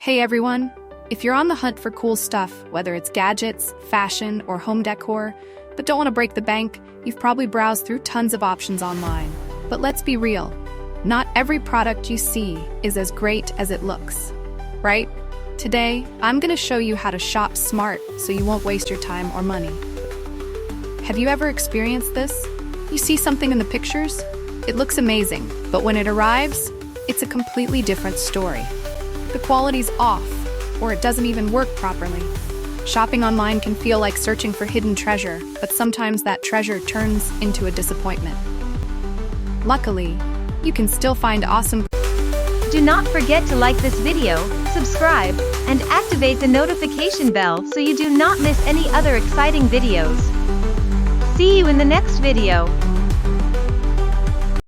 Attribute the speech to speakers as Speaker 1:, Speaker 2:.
Speaker 1: Hey everyone! If you're on the hunt for cool stuff, whether it's gadgets, fashion, or home decor, but don't want to break the bank, you've probably browsed through tons of options online. But let's be real, not every product you see is as great as it looks, right? Today, I'm going to show you how to shop smart so you won't waste your time or money. Have you ever experienced this? You see something in the pictures? It looks amazing, but when it arrives, it's a completely different story. The quality's off, or it doesn't even work properly. Shopping online can feel like searching for hidden treasure, but sometimes that treasure turns into a disappointment. Luckily, you can still find awesome.
Speaker 2: Do not forget to like this video, subscribe, and activate the notification bell so you do not miss any other exciting videos. See you in the next video.